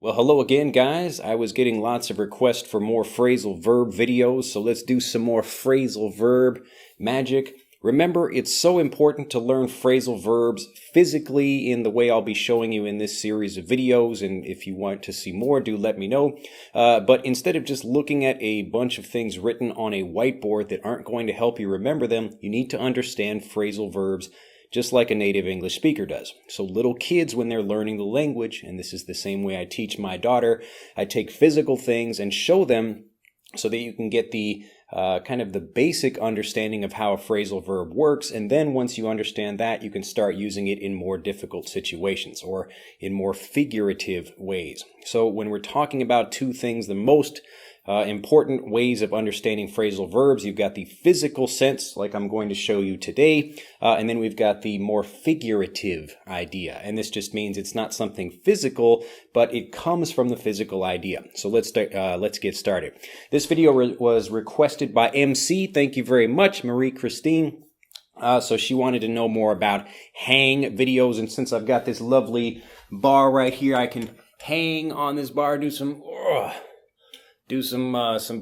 Well, hello again, guys. I was getting lots of requests for more phrasal verb videos, so let's do some more phrasal verb magic. Remember, it's so important to learn phrasal verbs physically in the way I'll be showing you in this series of videos, and if you want to see more, do let me know. But instead of just looking at a bunch of things written on a whiteboard that aren't going to help you remember them, you need to understand phrasal verbs just like a native English speaker does. So little kids, when they're learning the language, and this is the same way I teach my daughter, I take physical things and show them so that you can get the kind of the basic understanding of how a phrasal verb works, and then once you understand that, you can start using it in more difficult situations or in more figurative ways. So when we're talking about two things, the most important ways of understanding phrasal verbs, you've got the physical sense, like I'm going to show you today, and then we've got the more figurative idea. And this just means it's not something physical, but it comes from the physical idea. So let's get started. This video was requested by MC. Thank you very much, Marie Christine. So she wanted to know more about hang videos, and since I've got this lovely bar right here, I can hang on this bar, do some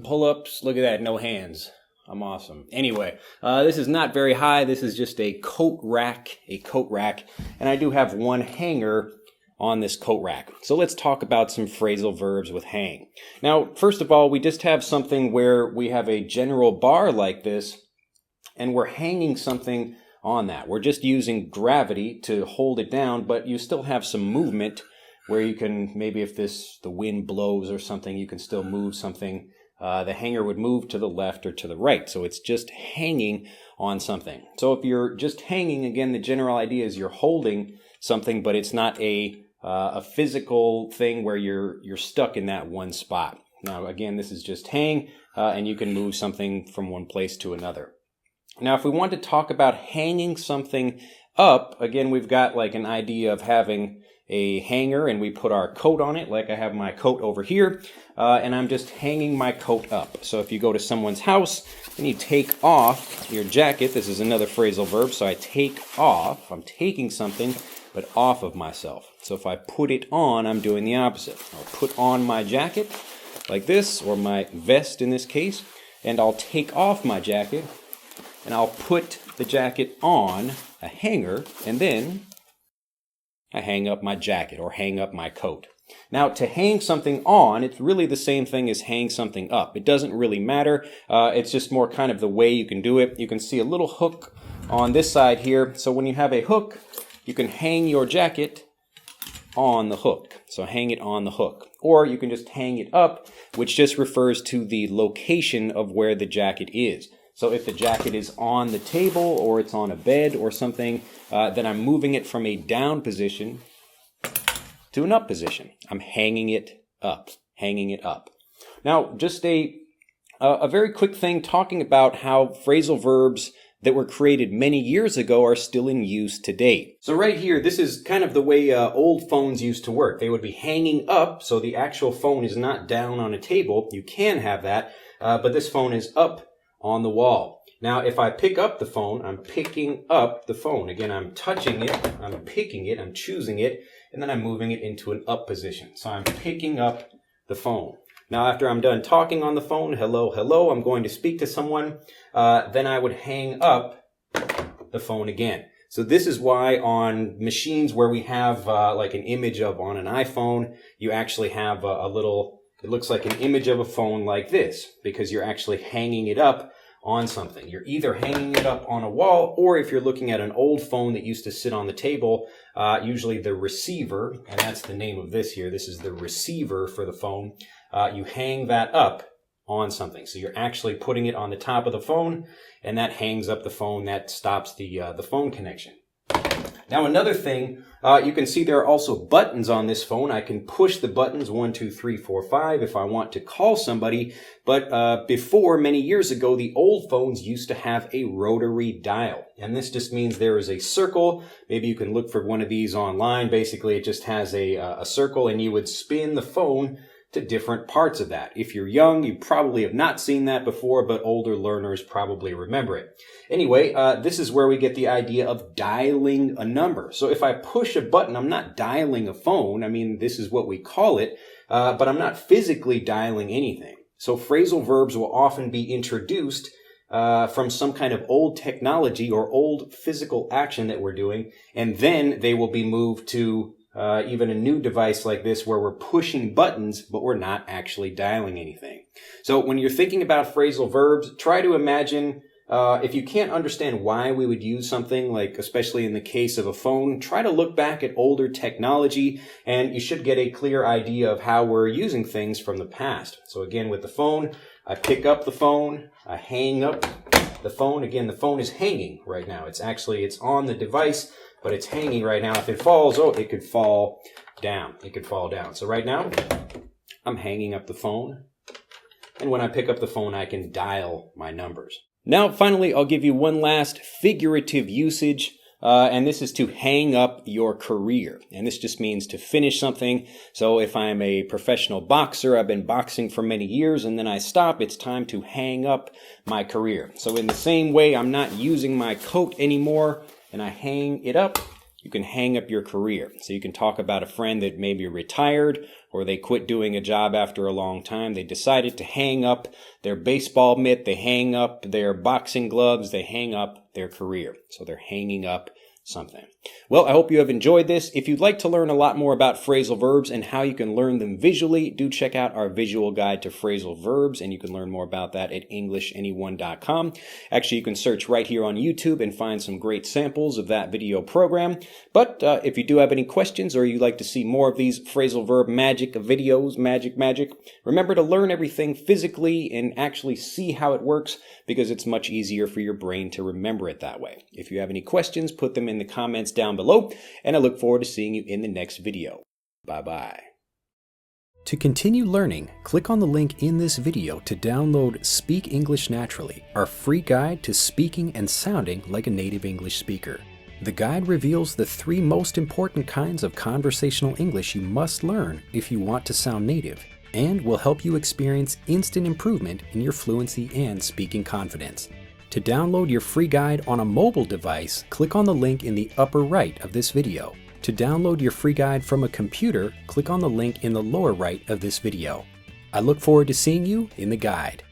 pull-ups. Look at that, no hands. I'm awesome. Anyway, this is not very high. This is just a coat rack, and I do have one hanger on this coat rack. So let's talk about some phrasal verbs with hang. Now, first of all, we just have something where we have a general bar like this, and we're hanging something on that. We're just using gravity to hold it down, but you still have some movement where you can, maybe if the wind blows or something, you can still move something. The hanger would move to the left or to the right. So it's just hanging on something. So if you're just hanging, again, the general idea is you're holding something, but it's not a physical thing where you're stuck in that one spot. Now, again, this is just hang, and you can move something from one place to another. Now, if we want to talk about hanging something up, again, we've got like an idea of having a hanger, and we put our coat on it, like I have my coat over here, and I'm just hanging my coat up. So if you go to someone's house and you take off your jacket, this is another phrasal verb, so I take off, I'm taking something, but off of myself. So if I put it on, I'm doing the opposite. I'll put on my jacket like this, or my vest in this case, and I'll take off my jacket, and I'll put the jacket on a hanger, and then I hang up my jacket or hang up my coat. Now, to hang something on, it's really the same thing as hang something up. It doesn't really matter. It's just more kind of the way you can do it. You can see a little hook on this side here. So when you have a hook, you can hang your jacket on the hook. So hang it on the hook. Or you can just hang it up, which just refers to the location of where the jacket is. So if the jacket is on the table or it's on a bed or something, then I'm moving it from a down position to an up position. I'm hanging it up. Now, just a very quick thing talking about how phrasal verbs that were created many years ago are still in use today. So right here, this is kind of the way old phones used to work. They would be hanging up, so the actual phone is not down on a table. You can have that, but this phone is up on the wall. Now, if I pick up the phone, I'm picking up the phone. Again, I'm touching it, I'm picking it, I'm choosing it, and then I'm moving it into an up position. So I'm picking up the phone. Now, after I'm done talking on the phone, hello, I'm going to speak to someone, then I would hang up the phone again. So this is why on machines where we have like an image of on an iPhone, you actually have a little, it looks like an image of a phone like this, because you're actually hanging it up on something. You're either hanging it up on a wall, or if you're looking at an old phone that used to sit on the table, usually the receiver, and that's the name of this here, this is the receiver for the phone, you hang that up on something. So you're actually putting it on the top of the phone, and that hangs up the phone, that stops the phone connection. Now, another thing, you can see there are also buttons on this phone. I can push the buttons 1, 2, 3, 4, 5 if I want to call somebody. But before, many years ago, the old phones used to have a rotary dial. And this just means there is a circle. Maybe you can look for one of these online. Basically, it just has a circle, and you would spin the phone to different parts of that. If you're young, you probably have not seen that before, but older learners probably remember it. Anyway, this is where we get the idea of dialing a number. So if I push a button, I'm not dialing a phone. I mean, this is what we call it, but I'm not physically dialing anything. So phrasal verbs will often be introduced from some kind of old technology or old physical action that we're doing, and then they will be moved to even a new device like this where we're pushing buttons, but we're not actually dialing anything. So when you're thinking about phrasal verbs, try to imagine, if you can't understand why we would use something, like especially in the case of a phone, try to look back at older technology and you should get a clear idea of how we're using things from the past. So again, with the phone, I pick up the phone, I hang up the phone. Again, the phone is hanging right now. It's on the device, but it's hanging right now. If it falls, it could fall down. It could fall down. So right now, I'm hanging up the phone. And when I pick up the phone, I can dial my numbers. Now, finally, I'll give you one last figurative usage, and this is to hang up your career. And this just means to finish something. So if I'm a professional boxer, I've been boxing for many years, and then I stop, it's time to hang up my career. So in the same way, I'm not using my coat anymore, and I hang it up. You can hang up your career. So you can talk about a friend that maybe retired or they quit doing a job after a long time. They decided to hang up their baseball mitt, they hang up their boxing gloves, they hang up their career. So they're hanging up something. Well, I hope you have enjoyed this. If you'd like to learn a lot more about phrasal verbs and how you can learn them visually, do check out our visual guide to phrasal verbs, and you can learn more about that at EnglishAnyone.com. Actually, you can search right here on YouTube and find some great samples of that video program. But if you do have any questions or you'd like to see more of these phrasal verb magic videos, magic, remember to learn everything physically and actually see how it works, because it's much easier for your brain to remember it that way. If you have any questions, put them in the comments down below, and I look forward to seeing you in the next video. Bye-bye. To continue learning, click on the link in this video to download Speak English Naturally, our free guide to speaking and sounding like a native English speaker. The guide reveals the 3 most important kinds of conversational English you must learn if you want to sound native, and will help you experience instant improvement in your fluency and speaking confidence. To download your free guide on a mobile device, click on the link in the upper right of this video. To download your free guide from a computer, click on the link in the lower right of this video. I look forward to seeing you in the guide.